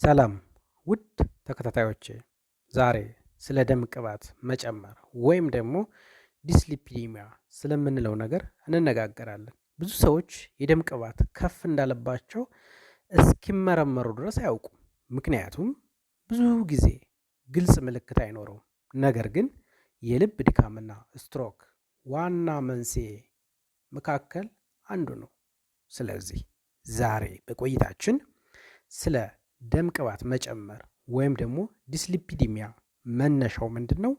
ሰላም ውድ ተከታታዮቼ፣ ዛሬ ስለ ደም ቅባት መጨመር ወይም ደግሞ ዲስሊፒዲሚያ ስለምንለው ነገር እንነጋገራለን። ብዙ ሰዎች የደም ቅባት ከፍ እንዳለባቸው እስኪመረመሩ ድረስ አያውቁም። ምክንያቱም ብዙ ጊዜ ግልጽ ምልክት አይኖረውም። ነገር ግን የልብ ድካምና ስትሮክ ዋና መንስኤ መካከል አንዱ ነው። ስለዚህ ዛሬ በቆይታችን ስለ ደም ቅባት መጨመር ወይም ደግሞ ዲስሊፒዲሚያ መነሻው ምንድን ነው?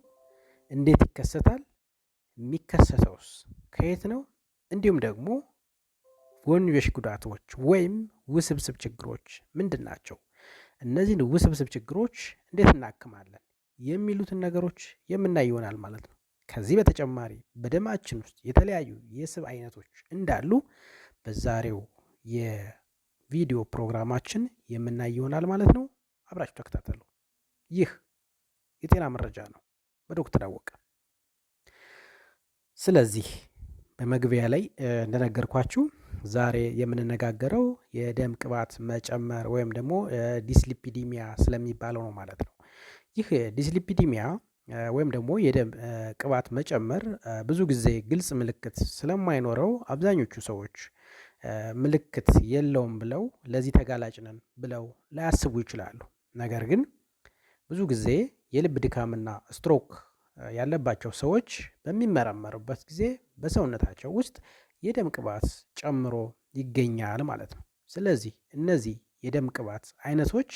እንዴት ይከሰታል? የሚከሰተውስ ከየት ነው? እንዲሁም ደግሞ ጎንዮሽ ጉዳቶች ወይም ውስብስብ ችግሮች ምንድን ናቸው? እነዚህን ውስብስብ ችግሮች እንዴት እናክማለን? የሚሉትን ነገሮች የምናይ ይሆናል ማለት ነው። ከዚህ በተጨማሪ በደማችን ውስጥ የተለያዩ የስብ አይነቶች እንዳሉ በዛሬው የቪዲዮ ፕሮግራማችን የምናይ ይሆናል ማለት ነው። አብራችሁ ተከታተሉ። ይህ የጤና መረጃ ነው በዶክተር አወቀ። ስለዚህ በመግቢያ ላይ እንደነገርኳችሁ ዛሬ የምንነጋገረው የደም ቅባት መጨመር ወይም ደግሞ ዲስሊፒዲሚያ ስለሚባለው ነው ማለት ነው። ይህ ዲስሊፒዲሚያ ወይም ደግሞ የደም ቅባት መጨመር ብዙ ጊዜ ግልጽ ምልክት ስለማይኖረው አብዛኞቹ ሰዎች ምልክት የለውም ብለው ለዚህ ተጋላጭ ነን ብለው ላያስቡ ይችላሉ። ነገር ግን ብዙ ጊዜ የልብ ድካምና ስትሮክ ያለባቸው ሰዎች በሚመረመሩበት ጊዜ በሰውነታቸው ውስጥ የደም ቅባት ጨምሮ ይገኛል ማለት ነው። ስለዚህ እነዚህ የደም ቅባት አይነቶች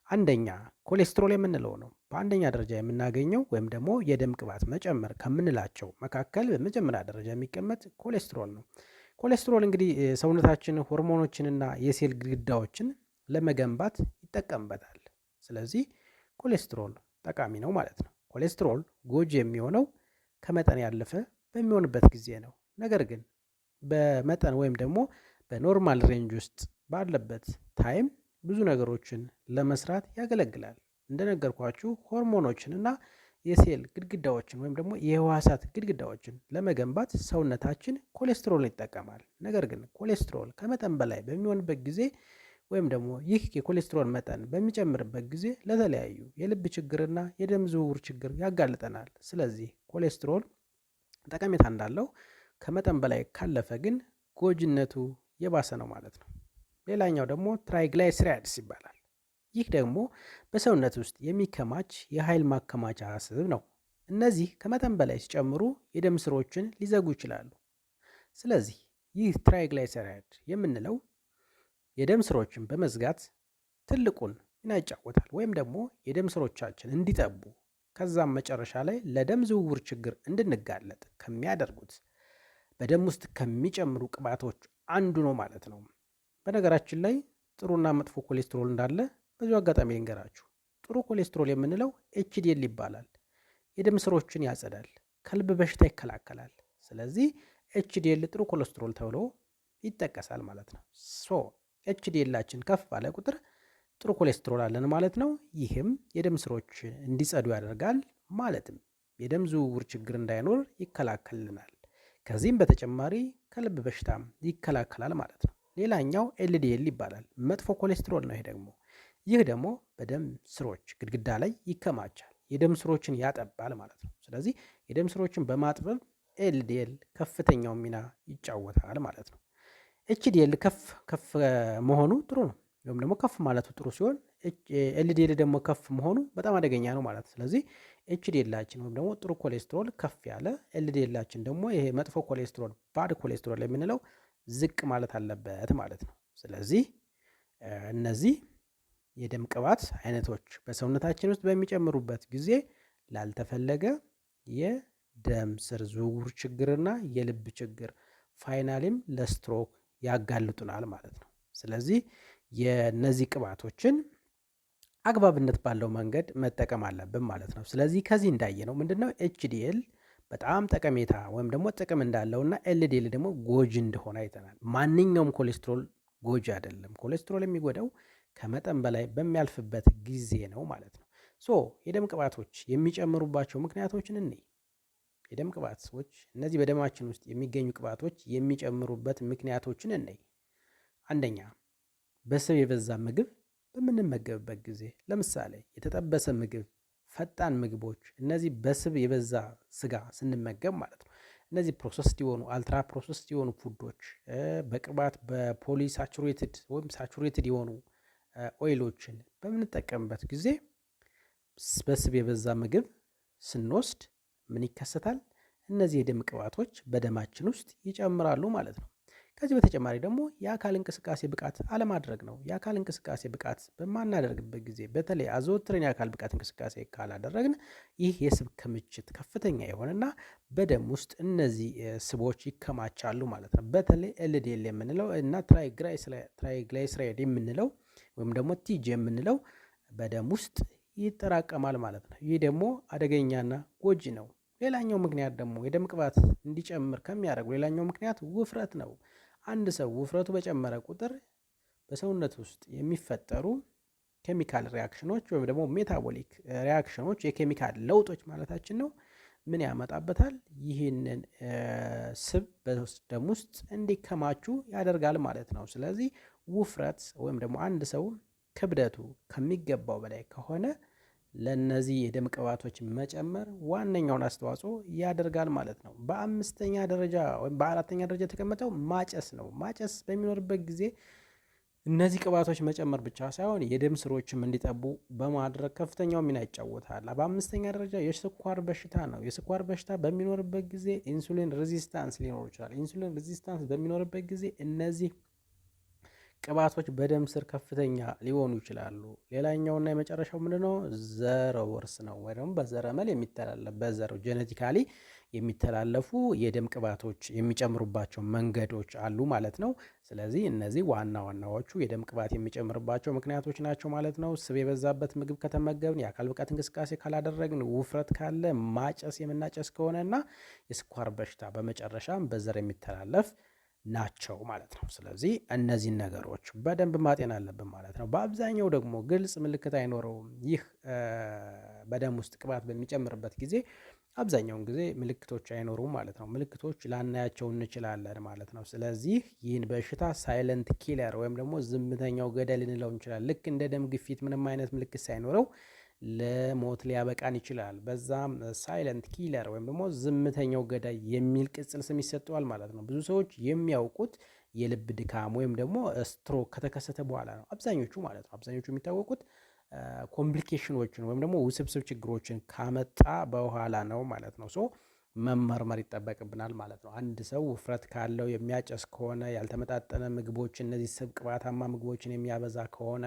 አንደኛ ኮሌስትሮል የምንለው ነው። በአንደኛ ደረጃ የምናገኘው ወይም ደግሞ የደም ቅባት መጨመር ከምንላቸው መካከል በመጀመሪያ ደረጃ የሚቀመጥ ኮሌስትሮል ነው። ኮሌስትሮል እንግዲህ ሰውነታችን ሆርሞኖችንና የሴል ግድግዳዎችን ለመገንባት ይጠቀምበታል። ስለዚህ ኮሌስትሮል ጠቃሚ ነው ማለት ነው። ኮሌስትሮል ጎጂ የሚሆነው ከመጠን ያለፈ በሚሆንበት ጊዜ ነው። ነገር ግን በመጠን ወይም ደግሞ በኖርማል ሬንጅ ውስጥ ባለበት ታይም ብዙ ነገሮችን ለመስራት ያገለግላል። እንደነገርኳችሁ ሆርሞኖችን እና የሴል ግድግዳዎችን ወይም ደግሞ የህዋሳት ግድግዳዎችን ለመገንባት ሰውነታችን ኮሌስትሮል ይጠቀማል። ነገር ግን ኮሌስትሮል ከመጠን በላይ በሚሆንበት ጊዜ ወይም ደግሞ ይህ የኮሌስትሮል መጠን በሚጨምርበት ጊዜ ለተለያዩ የልብ ችግርና የደም ዝውውር ችግር ያጋልጠናል። ስለዚህ ኮሌስትሮል ጠቀሜታ እንዳለው ከመጠን በላይ ካለፈ ግን ጎጂነቱ የባሰ ነው ማለት ነው። ሌላኛው ደግሞ ትራይግላይሰራይድስ ይባላል። ይህ ደግሞ በሰውነት ውስጥ የሚከማች የኃይል ማከማቻ ስብ ነው። እነዚህ ከመጠን በላይ ሲጨምሩ የደም ስሮችን ሊዘጉ ይችላሉ። ስለዚህ ይህ ትራይግላይሰራይድ የምንለው የደም ስሮችን በመዝጋት ትልቁን ሚና ይጫወታል። ወይም ደግሞ የደም ስሮቻችን እንዲጠቡ ከዛም መጨረሻ ላይ ለደም ዝውውር ችግር እንድንጋለጥ ከሚያደርጉት በደም ውስጥ ከሚጨምሩ ቅባቶች አንዱ ነው ማለት ነው። በነገራችን ላይ ጥሩና መጥፎ ኮሌስትሮል እንዳለ በዚሁ አጋጣሚ ልንገራችሁ። ጥሩ ኮሌስትሮል የምንለው ኤችዲኤል ይባላል። የደም ስሮችን ያጸዳል፣ ከልብ በሽታ ይከላከላል። ስለዚህ ኤችዲኤል ጥሩ ኮሌስትሮል ተብሎ ይጠቀሳል ማለት ነው። ኤችዲኤላችን ከፍ ባለ ቁጥር ጥሩ ኮሌስትሮል አለን ማለት ነው። ይህም የደም ስሮች እንዲጸዱ ያደርጋል፣ ማለትም የደም ዝውውር ችግር እንዳይኖር ይከላከልልናል። ከዚህም በተጨማሪ ከልብ በሽታም ይከላከላል ማለት ነው። ሌላኛው ኤልዲኤል ይባላል። መጥፎ ኮሌስትሮል ነው። ይህ ደግሞ በደም ስሮች ግድግዳ ላይ ይከማቻል፣ የደም ስሮችን ያጠባል ማለት ነው። ስለዚህ የደም ስሮችን በማጥበብ ኤልዲኤል ከፍተኛው ሚና ይጫወታል ማለት ነው። ኤችዲኤል ከፍ መሆኑ ጥሩ ነው፣ ወይም ደግሞ ከፍ ማለቱ ጥሩ ሲሆን ኤልዲኤል ደግሞ ከፍ መሆኑ በጣም አደገኛ ነው ማለት ነው። ስለዚህ ኤችዲኤላችን ወይም ደግሞ ጥሩ ኮሌስትሮል ከፍ ያለ፣ ኤልዲኤላችን ደግሞ ይሄ መጥፎ ኮሌስትሮል ባድ ኮሌስትሮል የምንለው ዝቅ ማለት አለበት ማለት ነው። ስለዚህ እነዚህ የደም ቅባት አይነቶች በሰውነታችን ውስጥ በሚጨምሩበት ጊዜ ላልተፈለገ የደም ስር ዝውውር ችግርና የልብ ችግር ፋይናሊም ለስትሮክ ያጋልጡናል ማለት ነው። ስለዚህ የነዚህ ቅባቶችን አግባብነት ባለው መንገድ መጠቀም አለብን ማለት ነው። ስለዚህ ከዚህ እንዳየነው ምንድነው ኤችዲኤል በጣም ጠቀሜታ ወይም ደግሞ ጥቅም እንዳለውና ኤልዲኤል ደግሞ ጎጂ እንደሆነ አይተናል። ማንኛውም ኮሌስትሮል ጎጂ አይደለም። ኮሌስትሮል የሚጎዳው ከመጠን በላይ በሚያልፍበት ጊዜ ነው ማለት ነው። የደም ቅባቶች የሚጨምሩባቸው ምክንያቶችን እንይ። የደም ቅባቶች እነዚህ በደማችን ውስጥ የሚገኙ ቅባቶች የሚጨምሩበት ምክንያቶችን እንይ። አንደኛ በስብ የበዛ ምግብ በምንመገብበት ጊዜ ለምሳሌ የተጠበሰ ምግብ፣ ፈጣን ምግቦች፣ እነዚህ በስብ የበዛ ስጋ ስንመገብ ማለት ነው። እነዚህ ፕሮሰስድ የሆኑ አልትራ ፕሮሰስድ የሆኑ ፉዶች በቅባት በፖሊ ሳቹሬትድ ወይም ሳቹሬትድ የሆኑ ኦይሎችን በምንጠቀምበት ጊዜ በስብ የበዛ ምግብ ስንወስድ ምን ይከሰታል? እነዚህ የደም ቅባቶች በደማችን ውስጥ ይጨምራሉ ማለት ነው። ከዚህ በተጨማሪ ደግሞ የአካል እንቅስቃሴ ብቃት አለማድረግ ነው። የአካል እንቅስቃሴ ብቃት በማናደርግበት ጊዜ በተለይ አዘወትረን የአካል ብቃት እንቅስቃሴ ካላደረግን ይህ የስብ ክምችት ከፍተኛ የሆነና በደም ውስጥ እነዚህ ስቦች ይከማቻሉ ማለት ነው። በተለይ ኤልዲኤል የምንለው እና ትራይግላይሰራይድ የምንለው ወይም ደግሞ ቲጂ የምንለው በደም ውስጥ ይጠራቀማል ማለት ነው። ይህ ደግሞ አደገኛና ጎጂ ነው። ሌላኛው ምክንያት ደግሞ የደም ቅባት እንዲጨምር ከሚያደርጉ ሌላኛው ምክንያት ውፍረት ነው። አንድ ሰው ውፍረቱ በጨመረ ቁጥር በሰውነት ውስጥ የሚፈጠሩ ኬሚካል ሪያክሽኖች ወይም ደግሞ ሜታቦሊክ ሪያክሽኖች የኬሚካል ለውጦች ማለታችን ነው። ምን ያመጣበታል? ይህንን ስብ በደም ውስጥ እንዲከማቹ ያደርጋል ማለት ነው። ስለዚህ ውፍረት ወይም ደግሞ አንድ ሰው ክብደቱ ከሚገባው በላይ ከሆነ ለነዚህ የደም ቅባቶች መጨመር ዋነኛውን አስተዋጽኦ ያደርጋል ማለት ነው። በአምስተኛ ደረጃ ወይም በአራተኛ ደረጃ የተቀመጠው ማጨስ ነው። ማጨስ በሚኖርበት ጊዜ እነዚህ ቅባቶች መጨመር ብቻ ሳይሆን የደም ስሮችም እንዲጠቡ በማድረግ ከፍተኛው ሚና ይጫወታል። በአምስተኛ ደረጃ የስኳር በሽታ ነው። የስኳር በሽታ በሚኖርበት ጊዜ ኢንሱሊን ሬዚስታንስ ሊኖር ይችላል። ኢንሱሊን ሬዚስታንስ በሚኖርበት ጊዜ እነዚህ ቅባቶች በደም ስር ከፍተኛ ሊሆኑ ይችላሉ። ሌላኛውና የመጨረሻው ምንድነው? ዘረ ወርስ ነው። ወይ ደግሞ በዘረመል የሚተላለፍ በዘር ጄኔቲካሊ የሚተላለፉ የደም ቅባቶች የሚጨምሩባቸው መንገዶች አሉ ማለት ነው። ስለዚህ እነዚህ ዋና ዋናዎቹ የደም ቅባት የሚጨምርባቸው ምክንያቶች ናቸው ማለት ነው። ስብ የበዛበት ምግብ ከተመገብን፣ የአካል ብቃት እንቅስቃሴ ካላደረግን፣ ውፍረት ካለ፣ ማጨስ የምናጨስ ከሆነና የስኳር በሽታ በመጨረሻም በዘር የሚተላለፍ ናቸው ማለት ነው። ስለዚህ እነዚህን ነገሮች በደንብ ማጤን አለብን ማለት ነው። በአብዛኛው ደግሞ ግልጽ ምልክት አይኖረውም። ይህ በደም ውስጥ ቅባት በሚጨምርበት ጊዜ አብዛኛውን ጊዜ ምልክቶች አይኖሩም ማለት ነው። ምልክቶች ላናያቸው እንችላለን ማለት ነው። ስለዚህ ይህን በሽታ ሳይለንት ኪለር ወይም ደግሞ ዝምተኛው ገዳይ ልንለው እንችላለን። ልክ እንደ ደም ግፊት ምንም አይነት ምልክት ሳይኖረው ለሞት ሊያበቃን ይችላል። በዛም ሳይለንት ኪለር ወይም ደግሞ ዝምተኛው ገዳይ የሚል ቅጽል ስም ይሰጠዋል ማለት ነው። ብዙ ሰዎች የሚያውቁት የልብ ድካም ወይም ደግሞ ስትሮክ ከተከሰተ በኋላ ነው። አብዛኞቹ ማለት ነው። አብዛኞቹ የሚታወቁት ኮምፕሊኬሽኖችን ወይም ደግሞ ውስብስብ ችግሮችን ካመጣ በኋላ ነው ማለት ነው። መመርመር ይጠበቅብናል ማለት ነው። አንድ ሰው ውፍረት ካለው፣ የሚያጨስ ከሆነ፣ ያልተመጣጠነ ምግቦች እነዚህ ስብ ቅባታማ ምግቦችን የሚያበዛ ከሆነ፣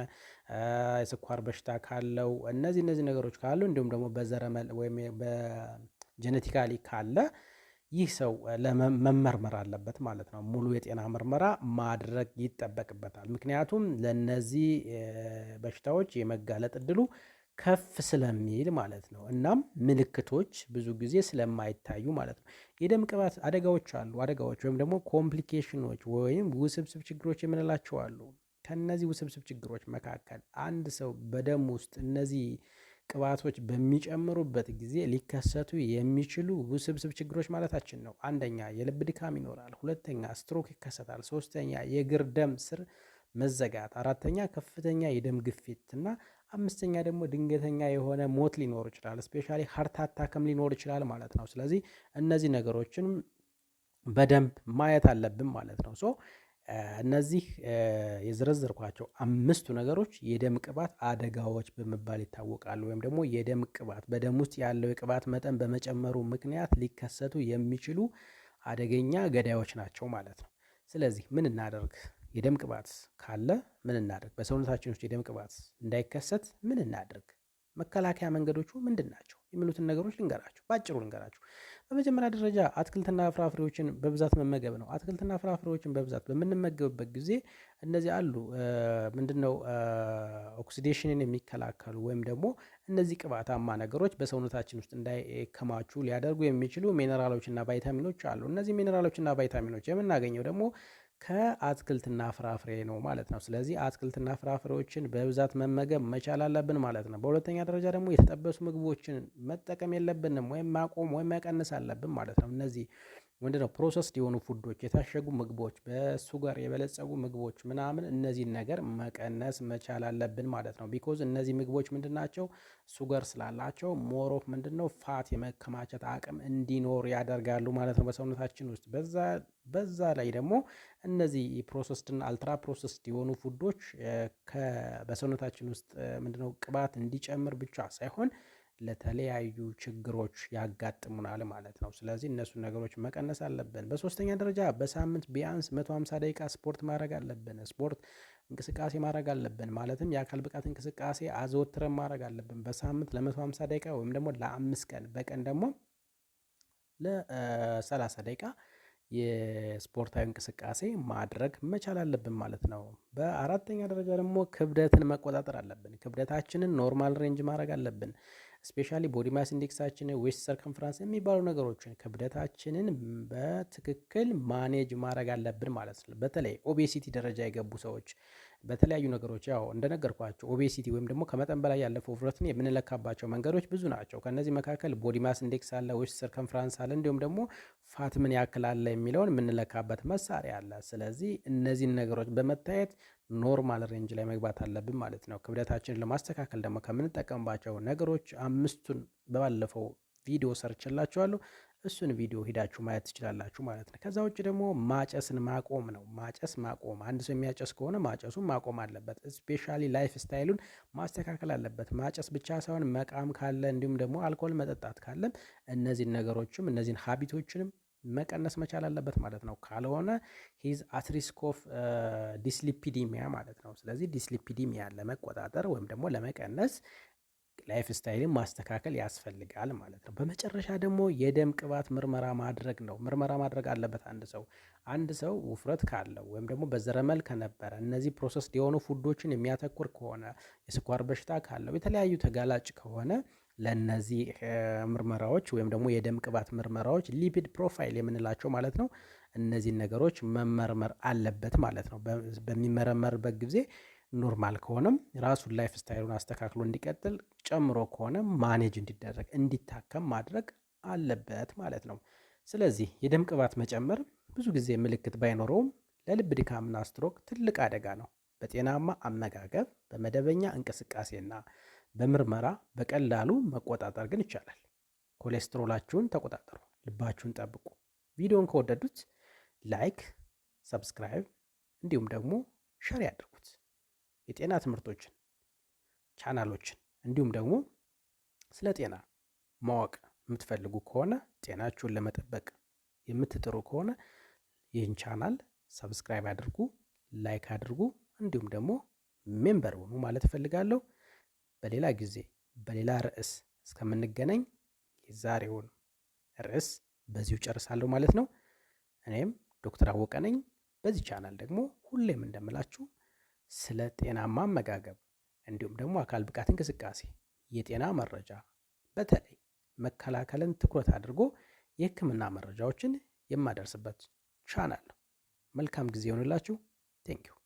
የስኳር በሽታ ካለው፣ እነዚህ ነገሮች ካሉ እንዲሁም ደግሞ በዘረመል ወይም በጄኔቲካሊ ካለ ይህ ሰው መመርመር አለበት ማለት ነው። ሙሉ የጤና ምርመራ ማድረግ ይጠበቅበታል። ምክንያቱም ለነዚህ በሽታዎች የመጋለጥ እድሉ ከፍ ስለሚል ማለት ነው። እናም ምልክቶች ብዙ ጊዜ ስለማይታዩ ማለት ነው። የደም ቅባት አደጋዎች አሉ። አደጋዎች ወይም ደግሞ ኮምፕሊኬሽኖች ወይም ውስብስብ ችግሮች የምንላቸው አሉ። ከነዚህ ውስብስብ ችግሮች መካከል አንድ ሰው በደም ውስጥ እነዚህ ቅባቶች በሚጨምሩበት ጊዜ ሊከሰቱ የሚችሉ ውስብስብ ችግሮች ማለታችን ነው። አንደኛ የልብ ድካም ይኖራል። ሁለተኛ ስትሮክ ይከሰታል። ሶስተኛ የእግር ደም ስር መዘጋት፣ አራተኛ ከፍተኛ የደም ግፊት እና አምስተኛ ደግሞ ድንገተኛ የሆነ ሞት ሊኖር ይችላል። ስፔሻሊ ሃርት አታክም ሊኖር ይችላል ማለት ነው። ስለዚህ እነዚህ ነገሮችን በደንብ ማየት አለብን ማለት ነው። እነዚህ የዘረዘርኳቸው አምስቱ ነገሮች የደም ቅባት አደጋዎች በመባል ይታወቃሉ። ወይም ደግሞ የደም ቅባት በደም ውስጥ ያለው የቅባት መጠን በመጨመሩ ምክንያት ሊከሰቱ የሚችሉ አደገኛ ገዳዮች ናቸው ማለት ነው። ስለዚህ ምን እናደርግ? የደም ቅባት ካለ ምን እናደርግ? በሰውነታችን ውስጥ የደም ቅባት እንዳይከሰት ምን እናደርግ? መከላከያ መንገዶቹ ምንድን ናቸው? የሚሉትን ነገሮች ባጭሩ ልንገራችሁ። በመጀመሪያ ደረጃ አትክልትና ፍራፍሬዎችን በብዛት መመገብ ነው። አትክልትና ፍራፍሬዎችን በብዛት በምንመገብበት ጊዜ እነዚህ አሉ ምንድነው ኦክሲዴሽንን የሚከላከሉ ወይም ደግሞ እነዚህ ቅባታማ ነገሮች በሰውነታችን ውስጥ እንዳይከማቹ ሊያደርጉ የሚችሉ ሚነራሎችና ቫይታሚኖች አሉ። እነዚህ ሚነራሎችና ቫይታሚኖች የምናገኘው ደግሞ ከአትክልትና ፍራፍሬ ነው ማለት ነው። ስለዚህ አትክልትና ፍራፍሬዎችን በብዛት መመገብ መቻል አለብን ማለት ነው። በሁለተኛ ደረጃ ደግሞ የተጠበሱ ምግቦችን መጠቀም የለብንም ወይም ማቆም ወይም መቀነስ አለብን ማለት ነው። እነዚህ ምንድነው ፕሮሰስድ የሆኑ ፉዶች፣ የታሸጉ ምግቦች፣ በሱጋር የበለጸጉ ምግቦች ምናምን እነዚህን ነገር መቀነስ መቻል አለብን ማለት ነው። ቢኮዝ እነዚህ ምግቦች ምንድናቸው? ሱጋር ስላላቸው ሞሮፍ ምንድነው ፋት የመከማቸት አቅም እንዲኖር ያደርጋሉ ማለት ነው በሰውነታችን ውስጥ። በዛ ላይ ደግሞ እነዚህ ፕሮሰስድ እና አልትራ ፕሮሰስድ የሆኑ ፉዶች በሰውነታችን ውስጥ ምንድነው ቅባት እንዲጨምር ብቻ ሳይሆን ለተለያዩ ችግሮች ያጋጥሙናል ማለት ነው። ስለዚህ እነሱን ነገሮች መቀነስ አለብን። በሶስተኛ ደረጃ በሳምንት ቢያንስ 150 ደቂቃ ስፖርት ማድረግ አለብን። ስፖርት እንቅስቃሴ ማድረግ አለብን ማለትም የአካል ብቃት እንቅስቃሴ አዘወትረን ማድረግ አለብን። በሳምንት ለ150 ደቂቃ ወይም ደግሞ ለ5 ቀን፣ በቀን ደግሞ ለ30 ደቂቃ የስፖርታዊ እንቅስቃሴ ማድረግ መቻል አለብን ማለት ነው። በአራተኛ ደረጃ ደግሞ ክብደትን መቆጣጠር አለብን። ክብደታችንን ኖርማል ሬንጅ ማድረግ አለብን። ስፔሻሊ ቦዲ ማስ ኢንዴክሳችን፣ ዌስት ሰርከምፍራንስ የሚባሉ ነገሮችን ክብደታችንን በትክክል ማኔጅ ማድረግ አለብን ማለት ነው። በተለይ ኦቤሲቲ ደረጃ የገቡ ሰዎች በተለያዩ ነገሮች ያው እንደነገርኳቸው ኦቤሲቲ ወይም ደግሞ ከመጠን በላይ ያለፈ ውፍረትን የምንለካባቸው መንገዶች ብዙ ናቸው። ከነዚህ መካከል ቦዲ ማስ ኢንዴክስ አለ፣ ዌስት ሰርከምፍራንስ አለ፣ እንዲሁም ደግሞ ፋት ምን ያክል አለ የሚለውን የምንለካበት መሳሪያ አለ። ስለዚህ እነዚህን ነገሮች በመታየት ኖርማል ሬንጅ ላይ መግባት አለብን ማለት ነው። ክብደታችንን ለማስተካከል ደግሞ ከምንጠቀምባቸው ነገሮች 5ቱን በባለፈው ቪዲዮ ሰርችላችኋለሁ። እሱን ቪዲዮ ሂዳችሁ ማየት ትችላላችሁ ማለት ነው። ከዛ ውጭ ደግሞ ማጨስን ማቆም ነው። ማጨስ ማቆም፣ አንድ ሰው የሚያጨስ ከሆነ ማጨሱን ማቆም አለበት። ስፔሻሊ ላይፍ ስታይሉን ማስተካከል አለበት። ማጨስ ብቻ ሳይሆን መቃም ካለ እንዲሁም ደግሞ አልኮል መጠጣት ካለም እነዚህን ነገሮችም እነዚህን ሀቢቶችንም መቀነስ መቻል አለበት ማለት ነው። ካልሆነ ሂዝ አት ሪስክ ኦፍ ዲስሊፒዲሚያ ማለት ነው። ስለዚህ ዲስሊፒዲሚያ ለመቆጣጠር ወይም ደግሞ ለመቀነስ ላይፍ ስታይልን ማስተካከል ያስፈልጋል ማለት ነው። በመጨረሻ ደግሞ የደም ቅባት ምርመራ ማድረግ ነው። ምርመራ ማድረግ አለበት አንድ ሰው ውፍረት ካለው ወይም ደግሞ በዘረመል ከነበረ፣ እነዚህ ፕሮሰስ የሆኑ ፉዶችን የሚያተኩር ከሆነ፣ የስኳር በሽታ ካለው፣ የተለያዩ ተጋላጭ ከሆነ ለነዚህ ምርመራዎች ወይም ደግሞ የደም ቅባት ምርመራዎች ሊፒድ ፕሮፋይል የምንላቸው ማለት ነው፣ እነዚህን ነገሮች መመርመር አለበት ማለት ነው። በሚመረመርበት ጊዜ ኖርማል ከሆነም ራሱን ላይፍ ስታይሉን አስተካክሎ እንዲቀጥል፣ ጨምሮ ከሆነ ማኔጅ እንዲደረግ እንዲታከም ማድረግ አለበት ማለት ነው። ስለዚህ የደም ቅባት መጨመር ብዙ ጊዜ ምልክት ባይኖረውም ለልብ ድካምና ስትሮክ ትልቅ አደጋ ነው። በጤናማ አመጋገብ፣ በመደበኛ እንቅስቃሴና በምርመራ በቀላሉ መቆጣጠር ግን ይቻላል። ኮሌስትሮላችሁን ተቆጣጠሩ፣ ልባችሁን ጠብቁ። ቪዲዮን ከወደዱት ላይክ፣ ሰብስክራይብ እንዲሁም ደግሞ ሸር ያድርጉት። የጤና ትምህርቶችን፣ ቻናሎችን እንዲሁም ደግሞ ስለ ጤና ማወቅ የምትፈልጉ ከሆነ ጤናችሁን ለመጠበቅ የምትጥሩ ከሆነ ይህን ቻናል ሰብስክራይብ አድርጉ፣ ላይክ አድርጉ፣ እንዲሁም ደግሞ ሜምበር ሁኑ ማለት እፈልጋለሁ። በሌላ ጊዜ በሌላ ርዕስ እስከምንገናኝ የዛሬውን ርዕስ በዚሁ ጨርሳለሁ ማለት ነው። እኔም ዶክተር አወቀ ነኝ። በዚህ ቻናል ደግሞ ሁሌም እንደምላችሁ ስለ ጤናማ አመጋገብ እንዲሁም ደግሞ አካል ብቃት እንቅስቃሴ፣ የጤና መረጃ፣ በተለይ መከላከልን ትኩረት አድርጎ የሕክምና መረጃዎችን የማደርስበት ቻናል ነው። መልካም ጊዜ ይሆንላችሁ። ቴንኪው